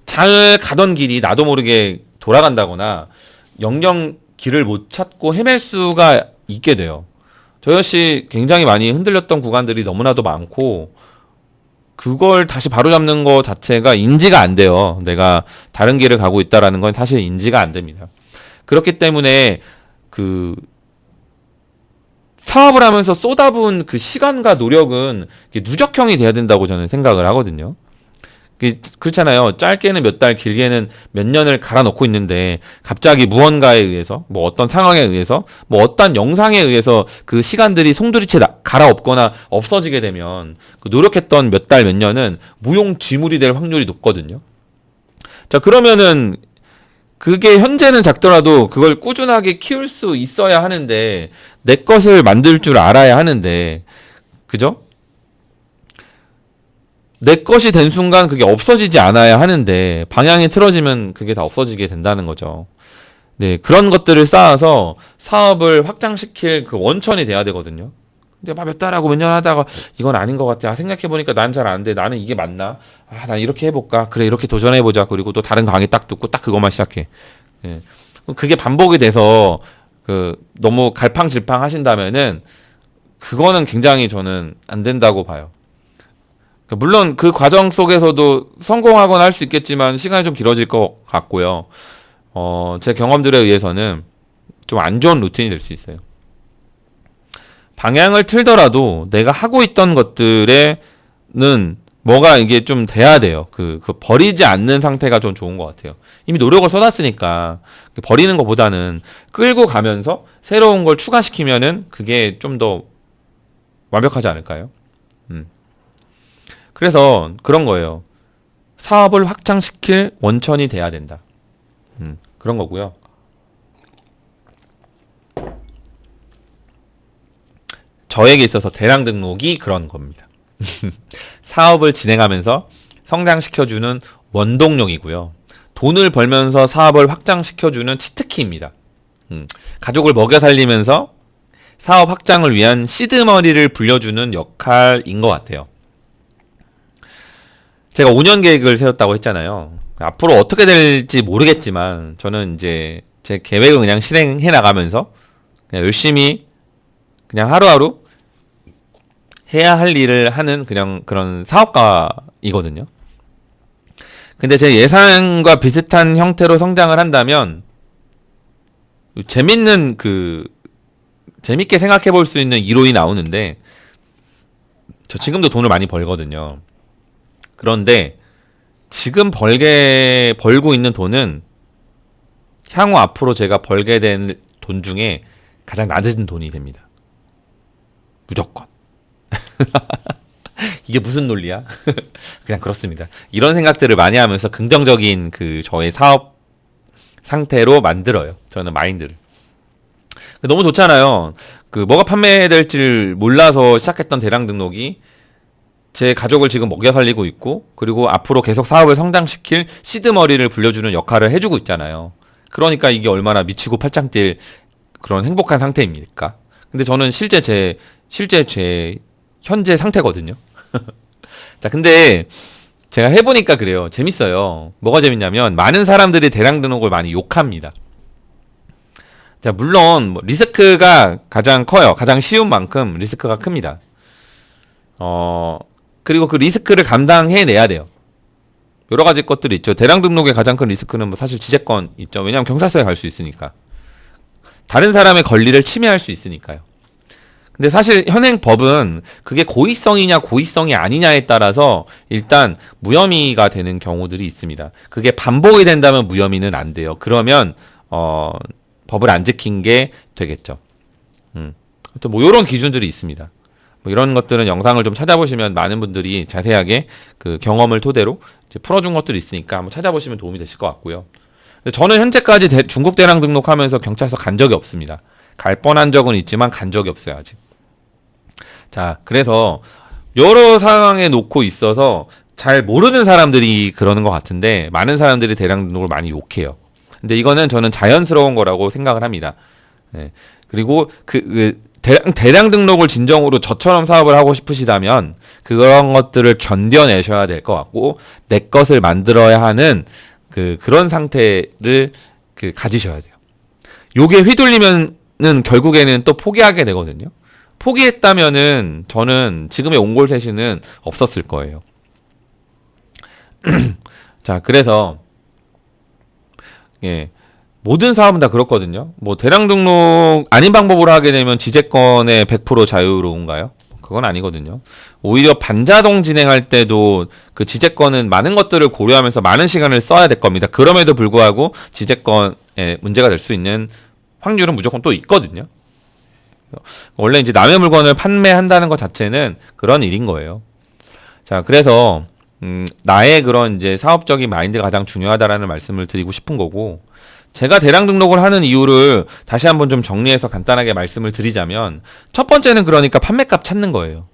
잘 가던 길이 나도 모르게 돌아간다거나 영영 길을 못 찾고 헤맬 수가 있게 돼요. 저 역시 굉장히 많이 흔들렸던 구간들이 너무나도 많고 그걸 다시 바로잡는 거 자체가 인지가 안 돼요. 내가 다른 길을 가고 있다라는 건 사실 인지가 안 됩니다. 그렇기 때문에 사업을 하면서 쏟아부은 시간과 노력은 누적형이 돼야 된다고 저는 생각을 하거든요. 그렇잖아요. 짧게는 몇 달, 길게는 몇 년을 갈아넣고 있는데 갑자기 무언가에 의해서 뭐 어떤 상황에 의해서 뭐 어떤 영상에 의해서 그 시간들이 송두리째 갈아엎거나 없어지게 되면 노력했던 몇 달, 몇 년은 무용지물이 될 확률이 높거든요. 자, 그러면은 그게 현재는 작더라도 그걸 꾸준하게 키울 수 있어야 하는데 내 것을 만들 줄 알아야 하는데 그죠? 내 것이 된 순간 그게 없어지지 않아야 하는데 방향이 틀어지면 그게 다 없어지게 된다는 거죠. 네, 그런 것들을 쌓아서 사업을 확장시킬 그 원천이 돼야 되거든요. 근데 막 몇 달하고 몇 년 하다가 이건 아닌 것 같아. 아, 생각해보니까 난 잘 안 돼. 나는 이게 맞나? 아, 난 이렇게 해볼까? 그래, 이렇게 도전해보자. 그리고 또 다른 강의 딱 듣고 딱 그것만 시작해. 예. 그게 반복이 돼서 너무 갈팡질팡 하신다면은 그거는 굉장히 저는 안 된다고 봐요. 물론 그 과정 속에서도 성공하거나 할 수 있겠지만 시간이 좀 길어질 것 같고요. 제 경험들에 의해서는 좀 안 좋은 루틴이 될 수 있어요. 방향을 틀더라도 내가 하고 있던 것들에는 뭐가 이게 좀 돼야 돼요. 버리지 않는 상태가 좀 좋은 것 같아요. 이미 노력을 쏟았으니까 버리는 것보다는 끌고 가면서 새로운 걸 추가시키면은 그게 좀 더 완벽하지 않을까요? 그래서 그런 거예요. 사업을 확장시킬 원천이 돼야 된다. 그런 거고요. 저에게 있어서 대량 등록이 그런 겁니다. 사업을 진행하면서 성장시켜주는 원동력이고요. 돈을 벌면서 사업을 확장시켜주는 치트키입니다. 가족을 먹여 살리면서 사업 확장을 위한 시드머니를 불려주는 역할인 것 같아요. 제가 5년 계획을 세웠다고 했잖아요. 앞으로 어떻게 될지 모르겠지만 저는 이제 제 계획을 그냥 실행해 나가면서 그냥 열심히 그냥 하루하루 해야 할 일을 하는 그냥 그런 사업가이거든요. 근데 제 예상과 비슷한 형태로 성장을 한다면 재밌게 생각해 볼 수 있는 이론이 나오는데 저 지금도 돈을 많이 벌거든요. 그런데 지금 벌고 있는 돈은 향후 앞으로 제가 벌게 된 돈 중에 가장 낮은 돈이 됩니다. 무조건. 이게 무슨 논리야? 그냥 그렇습니다. 이런 생각들을 많이 하면서 긍정적인 저의 사업 상태로 만들어요. 저는 마인드를. 너무 좋잖아요. 뭐가 판매될지를 몰라서 시작했던 대량 등록이 제 가족을 지금 먹여 살리고 있고, 그리고 앞으로 계속 사업을 성장시킬 시드머리를 불려주는 역할을 해주고 있잖아요. 그러니까 이게 얼마나 미치고 팔짱 뛸 그런 행복한 상태입니까? 근데 저는 실제 제 현재 상태거든요. 자, 근데 제가 해보니까 그래요. 재밌어요. 뭐가 재밌냐면 많은 사람들이 대량 등록을 많이 욕합니다. 자, 물론 리스크가 가장 커요. 가장 쉬운 만큼 리스크가 큽니다. 그리고 그 리스크를 감당해내야 돼요. 여러 가지 것들이 있죠. 대량 등록의 가장 큰 리스크는 사실 지재권 있죠. 왜냐하면 경찰서에 갈 수 있으니까. 다른 사람의 권리를 침해할 수 있으니까요. 근데 사실 현행 법은 그게 고의성이냐 고의성이 아니냐에 따라서 일단 무혐의가 되는 경우들이 있습니다. 그게 반복이 된다면 무혐의는 안 돼요. 그러면 법을 안 지킨 게 되겠죠. 또 이런 기준들이 있습니다. 이런 것들은 영상을 좀 찾아보시면 많은 분들이 자세하게 그 경험을 토대로 이제 풀어준 것들이 있으니까 한번 찾아보시면 도움이 되실 것 같고요. 저는 현재까지 중국 대량 등록하면서 경찰서 간 적이 없습니다. 갈 뻔한 적은 있지만 간 적이 없어요, 아직. 자, 그래서 여러 상황에 놓고 있어서 잘 모르는 사람들이 그러는 것 같은데 많은 사람들이 대량 등록을 많이 욕해요. 근데 이거는 저는 자연스러운 거라고 생각을 합니다. 네. 그리고 대량 등록을 진정으로 저처럼 사업을 하고 싶으시다면 그런 것들을 견뎌내셔야 될 것 같고 내 것을 만들어야 하는 그런 상태를 가지셔야 돼요. 요게 휘둘리면은 결국에는 또 포기하게 되거든요. 포기했다면은 저는 지금의 옹골셋이는 없었을 거예요. 자, 그래서 예. 모든 사업은 다 그렇거든요. 대량 등록 아닌 방법으로 하게 되면 지재권의 100% 자유로운가요? 그건 아니거든요. 오히려 반자동 진행할 때도 그 지재권은 많은 것들을 고려하면서 많은 시간을 써야 될 겁니다. 그럼에도 불구하고 지재권에 문제가 될 수 있는 확률은 무조건 또 있거든요. 원래 이제 남의 물건을 판매한다는 것 자체는 그런 일인 거예요. 자, 그래서 나의 그런 이제 사업적인 마인드가 가장 중요하다라는 말씀을 드리고 싶은 거고, 제가 대량 등록을 하는 이유를 다시 한번 좀 정리해서 간단하게 말씀을 드리자면, 첫 번째는 그러니까 판매값 찾는 거예요.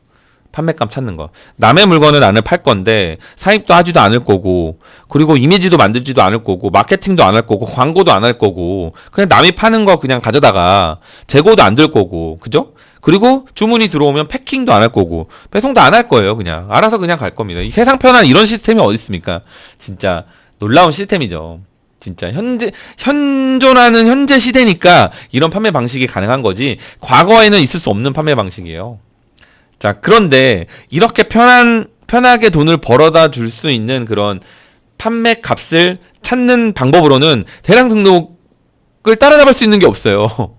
판매감 찾는 거. 남의 물건을 나는 팔 건데 사입도 하지도 않을 거고, 그리고 이미지도 만들지도 않을 거고, 마케팅도 안 할 거고, 광고도 안 할 거고, 그냥 남이 파는 거 그냥 가져다가 재고도 안 들 거고, 그죠? 그리고 주문이 들어오면 패킹도 안 할 거고, 배송도 안 할 거예요. 그냥 알아서 그냥 갈 겁니다. 이 세상 편한 이런 시스템이 어디 있습니까? 진짜 놀라운 시스템이죠. 진짜 현존하는 현재 시대니까 이런 판매 방식이 가능한 거지, 과거에는 있을 수 없는 판매 방식이에요. 자, 그런데 이렇게 편하게 돈을 벌어다 줄 수 있는 그런 판매 값을 찾는 방법으로는 대량 등록을 따라잡을 수 있는 게 없어요.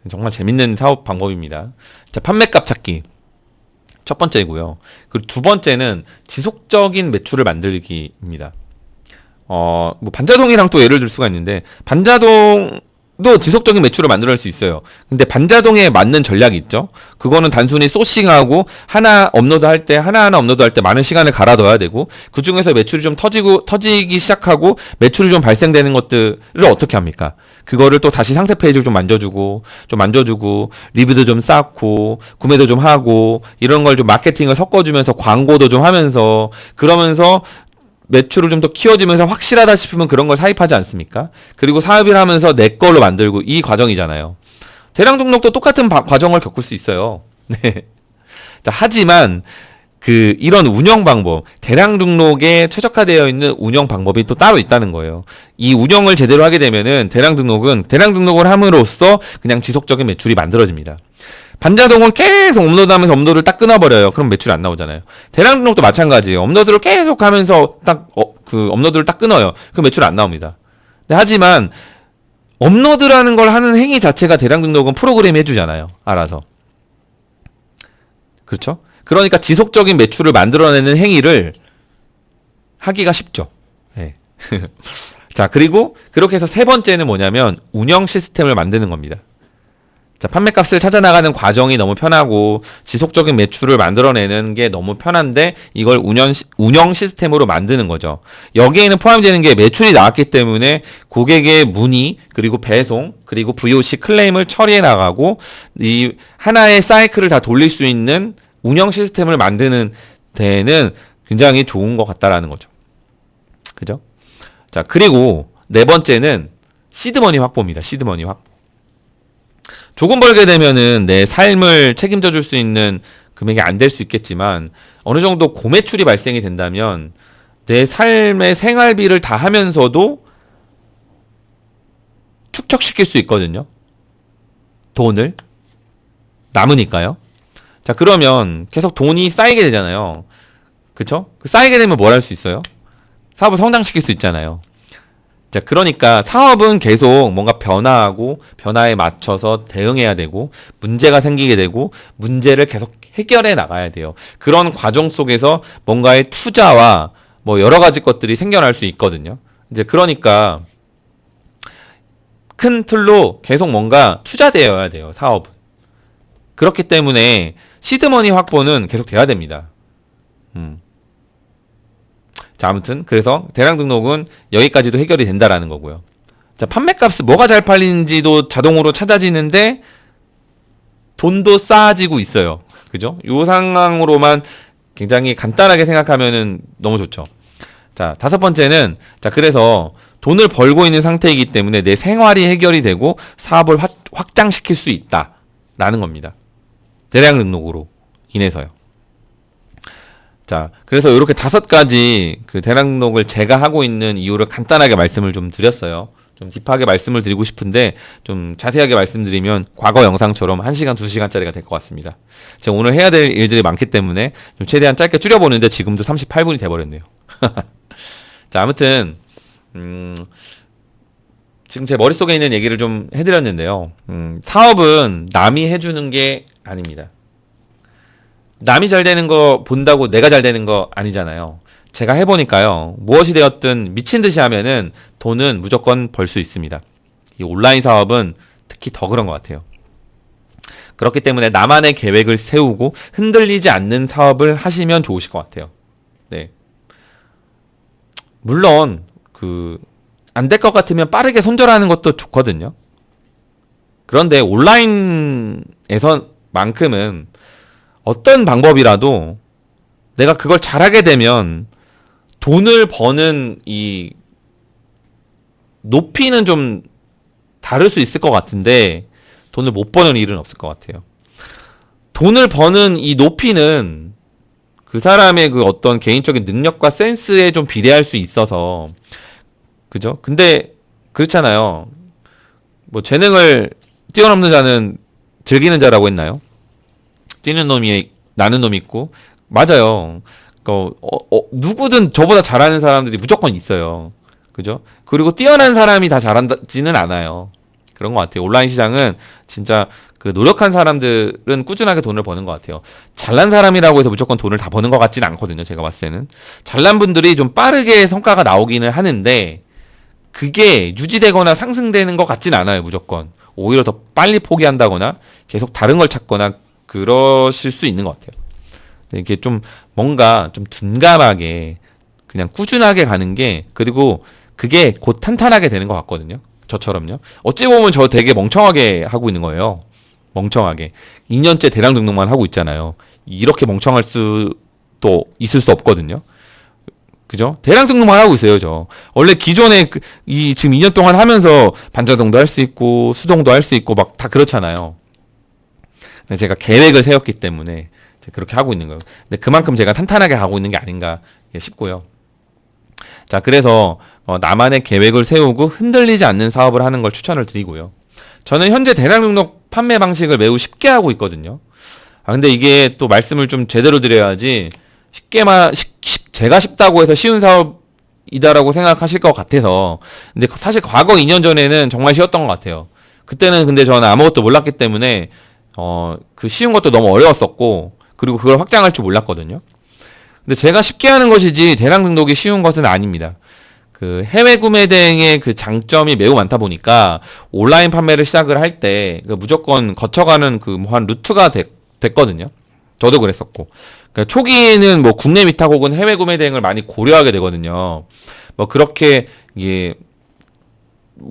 정말 재밌는 사업 방법입니다. 자, 판매값 찾기. 첫 번째이고요. 그리고 두 번째는 지속적인 매출을 만들기입니다. 뭐 반자동이랑 또 예를 들 수가 있는데, 반자동도 지속적인 매출을 만들어낼 수 있어요. 근데 반자동에 맞는 전략이 있죠. 그거는 단순히 소싱하고 하나 업로드할 때, 하나하나 업로드할 때 많은 시간을 갈아넣어야 되고, 그 중에서 매출이 좀 터지기 시작하고 매출이 좀 발생되는 것들을 어떻게 합니까? 그거를 또 다시 상세 페이지를 좀 만져주고 리뷰도 좀 쌓고 구매도 좀 하고, 이런 걸 좀 마케팅을 섞어주면서 광고도 좀 하면서, 그러면서 매출을 좀 더 키워지면서 확실하다 싶으면 그런 걸 사입하지 않습니까? 그리고 사업을 하면서 내 걸로 만들고, 이 과정이잖아요. 대량 등록도 똑같은 과정을 겪을 수 있어요. 네. 자, 하지만 이런 운영 방법, 대량 등록에 최적화되어 있는 운영 방법이 또 따로 있다는 거예요. 이 운영을 제대로 하게 되면은 대량 등록을 함으로써 그냥 지속적인 매출이 만들어집니다. 반자동은 계속 업로드하면서 업로드를 딱 끊어버려요. 그럼 매출이 안 나오잖아요. 대량 등록도 마찬가지예요. 업로드를 계속 하면서 업로드를 딱 끊어요. 그럼 매출 안 나옵니다. 네, 하지만 업로드라는 걸 하는 행위 자체가 대량 등록은 프로그램이 해주잖아요. 알아서. 그렇죠? 그러니까 지속적인 매출을 만들어내는 행위를 하기가 쉽죠. 네. 자, 그리고 그렇게 해서 세 번째는 뭐냐면 운영 시스템을 만드는 겁니다. 자, 판매값을 찾아나가는 과정이 너무 편하고 지속적인 매출을 만들어내는 게 너무 편한데, 이걸 운영 시스템으로 만드는 거죠. 여기에는 포함되는 게 매출이 나왔기 때문에 고객의 문의, 그리고 배송, 그리고 VOC 클레임을 처리해 나가고, 이 하나의 사이클을 다 돌릴 수 있는 운영 시스템을 만드는 데는 굉장히 좋은 것 같다라는 거죠. 그죠? 자, 그리고 네 번째는 시드머니 확보입니다. 시드머니 확보. 조금 벌게 되면은 내 삶을 책임져 줄 수 있는 금액이 안 될 수 있겠지만, 어느 정도 고매출이 발생이 된다면 내 삶의 생활비를 다 하면서도 축적시킬 수 있거든요. 돈을. 남으니까요. 자, 그러면 계속 돈이 쌓이게 되잖아요. 그쵸? 쌓이게 되면 뭘 할 수 있어요? 사업을 성장시킬 수 있잖아요. 자, 그러니까 사업은 계속 뭔가 변화하고 변화에 맞춰서 대응해야 되고, 문제가 생기게 되고 문제를 계속 해결해 나가야 돼요. 그런 과정 속에서 뭔가의 투자와 뭐 여러 가지 것들이 생겨날 수 있거든요. 이제 그러니까 큰 틀로 계속 뭔가 투자되어야 돼요, 사업은. 그렇기 때문에 시드머니 확보는 계속 돼야 됩니다. 자, 아무튼 그래서 대량 등록은 여기까지도 해결이 된다라는 거고요. 자, 판매값은 뭐가 잘 팔리는지도 자동으로 찾아지는데 돈도 쌓아지고 있어요. 그죠? 요 상황으로만 굉장히 간단하게 생각하면은 너무 좋죠. 자, 다섯 번째는, 자, 그래서 돈을 벌고 있는 상태이기 때문에 내 생활이 해결이 되고 사업을 확장시킬 수 있다라는 겁니다. 대량 등록으로 인해서요. 자, 그래서 이렇게 5가지 대량 등록을 제가 하고 있는 이유를 간단하게 말씀을 좀 드렸어요. 좀 딥하게 말씀을 드리고 싶은데, 좀 자세하게 말씀드리면 과거 영상처럼 1시간, 2시간짜리가 될 것 같습니다. 제가 오늘 해야 될 일들이 많기 때문에 좀 최대한 짧게 줄여보는데 지금도 38분이 돼버렸네요. 자, 아무튼 지금 제 머릿속에 있는 얘기를 좀 해드렸는데요. 사업은 남이 해주는 게 아닙니다. 남이 잘 되는 거 본다고 내가 잘 되는 거 아니잖아요. 제가 해보니까요, 무엇이 되었든 미친 듯이 하면은 돈은 무조건 벌 수 있습니다. 이 온라인 사업은 특히 더 그런 것 같아요. 그렇기 때문에 나만의 계획을 세우고 흔들리지 않는 사업을 하시면 좋으실 것 같아요. 네. 물론 안 될 것 같으면 빠르게 손절하는 것도 좋거든요. 그런데 온라인에서만큼은 어떤 방법이라도 내가 그걸 잘하게 되면 돈을 버는 이 높이는 좀 다를 수 있을 것 같은데 돈을 못 버는 일은 없을 것 같아요. 돈을 버는 이 높이는 그 사람의 그 어떤 개인적인 능력과 센스에 좀 비례할 수 있어서 그죠? 근데 그렇잖아요. 뭐 재능을 뛰어넘는 자는 즐기는 자라고 했나요? 뛰는 놈이 나는 놈이 있고 맞아요. 누구든 저보다 잘하는 사람들이 무조건 있어요. 그죠? 그리고 뛰어난 사람이 다 잘하지는 않아요. 그런 것 같아요. 온라인 시장은 진짜 그 노력한 사람들은 꾸준하게 돈을 버는 것 같아요. 잘난 사람이라고 해서 무조건 돈을 다 버는 것 같지는 않거든요. 제가 봤을 때는. 잘난 분들이 좀 빠르게 성과가 나오기는 하는데 그게 유지되거나 상승되는 것 같진 않아요. 무조건. 오히려 더 빨리 포기한다거나 계속 다른 걸 찾거나 그러실 수 있는 것 같아요. 이게 좀 뭔가 좀 둔감하게 그냥 꾸준하게 가는 게 그리고 그게 곧 탄탄하게 되는 것 같거든요. 저처럼요. 어찌 보면 저 되게 멍청하게 하고 있는 거예요. 멍청하게. 2년째 대량 등록만 하고 있잖아요. 이렇게 멍청할 수도 있을 수 없거든요. 그죠? 대량 등록만 하고 있어요, 저. 원래 기존에 지금 2년 동안 하면서 반자동도 할 수 있고 수동도 할 수 있고 막 다 그렇잖아요. 제가 계획을 세웠기 때문에 그렇게 하고 있는 거예요. 근데 그만큼 제가 탄탄하게 가고 있는 게 아닌가 싶고요. 자, 그래서 나만의 계획을 세우고 흔들리지 않는 사업을 하는 걸 추천을 드리고요. 저는 현재 대량 등록 판매 방식을 매우 쉽게 하고 있거든요. 근데 이게 또 말씀을 좀 제대로 드려야지 제가 쉽다고 해서 쉬운 사업이다라고 생각하실 것 같아서. 근데 사실 과거 2년 전에는 정말 쉬웠던 것 같아요. 그때는 근데 저는 아무것도 몰랐기 때문에 그 쉬운 것도 너무 어려웠었고 그리고 그걸 확장할 줄 몰랐거든요. 근데 제가 쉽게 하는 것이지 대량 등록이 쉬운 것은 아닙니다. 그 해외 구매 대행의 그 장점이 매우 많다 보니까 온라인 판매를 시작을 할 때 무조건 거쳐가는 그 뭐 한 루트가 됐거든요. 저도 그랬었고. 그러니까 초기에는 뭐 국내 위탁 혹은 해외 구매 대행을 많이 고려하게 되거든요. 뭐 그렇게 이게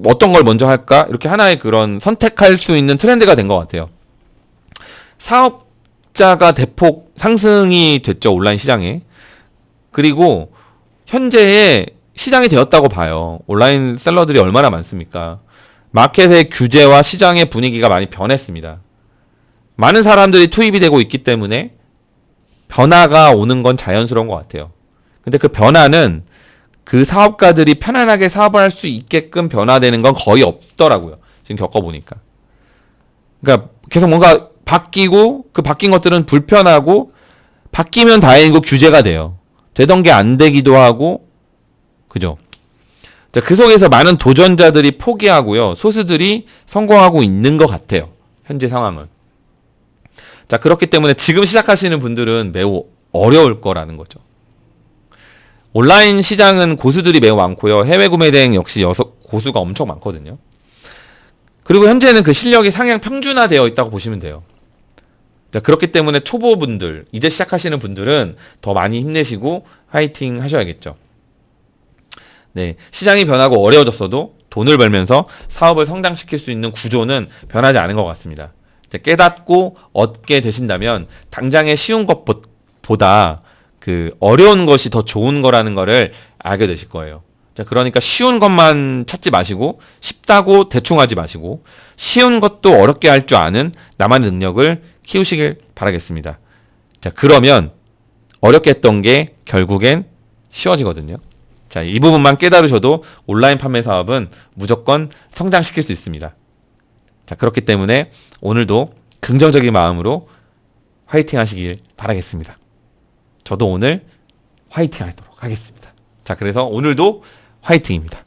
어떤 걸 먼저 할까? 이렇게 하나의 그런 선택할 수 있는 트렌드가 된 것 같아요. 사업자가 대폭 상승이 됐죠, 온라인 시장에. 그리고 현재의 시장이 되었다고 봐요. 온라인 셀러들이 얼마나 많습니까? 마켓의 규제와 시장의 분위기가 많이 변했습니다. 많은 사람들이 투입이 되고 있기 때문에 변화가 오는 건 자연스러운 것 같아요. 근데 그 변화는 그 사업가들이 편안하게 사업을 할 수 있게끔 변화되는 건 거의 없더라고요. 지금 겪어보니까. 그러니까 계속 뭔가 바뀌고 그 바뀐 것들은 불편하고 바뀌면 다행이고 규제가 돼요. 되던 게 안 되기도 하고 그죠? 자, 그 속에서 많은 도전자들이 포기하고요. 소수들이 성공하고 있는 것 같아요. 현재 상황은. 자, 그렇기 때문에 지금 시작하시는 분들은 매우 어려울 거라는 거죠. 온라인 시장은 고수들이 매우 많고요. 해외 구매 대행 역시 고수가 엄청 많거든요. 그리고 현재는 그 실력이 상향 평준화되어 있다고 보시면 돼요. 자, 그렇기 때문에 초보분들, 이제 시작하시는 분들은 더 많이 힘내시고 화이팅 하셔야겠죠. 네, 시장이 변하고 어려워졌어도 돈을 벌면서 사업을 성장시킬 수 있는 구조는 변하지 않은 것 같습니다. 깨닫고 얻게 되신다면 당장의 쉬운 것보다 그 어려운 것이 더 좋은 거라는 거를 알게 되실 거예요. 자, 그러니까 쉬운 것만 찾지 마시고 쉽다고 대충 하지 마시고 쉬운 것도 어렵게 할 줄 아는 나만의 능력을 키우시길 바라겠습니다. 자, 그러면 어렵게 했던 게 결국엔 쉬워지거든요. 자, 이 부분만 깨달으셔도 온라인 판매 사업은 무조건 성장시킬 수 있습니다. 자, 그렇기 때문에 오늘도 긍정적인 마음으로 화이팅 하시길 바라겠습니다. 저도 오늘 화이팅 하도록 하겠습니다. 자, 그래서 오늘도 화이팅입니다.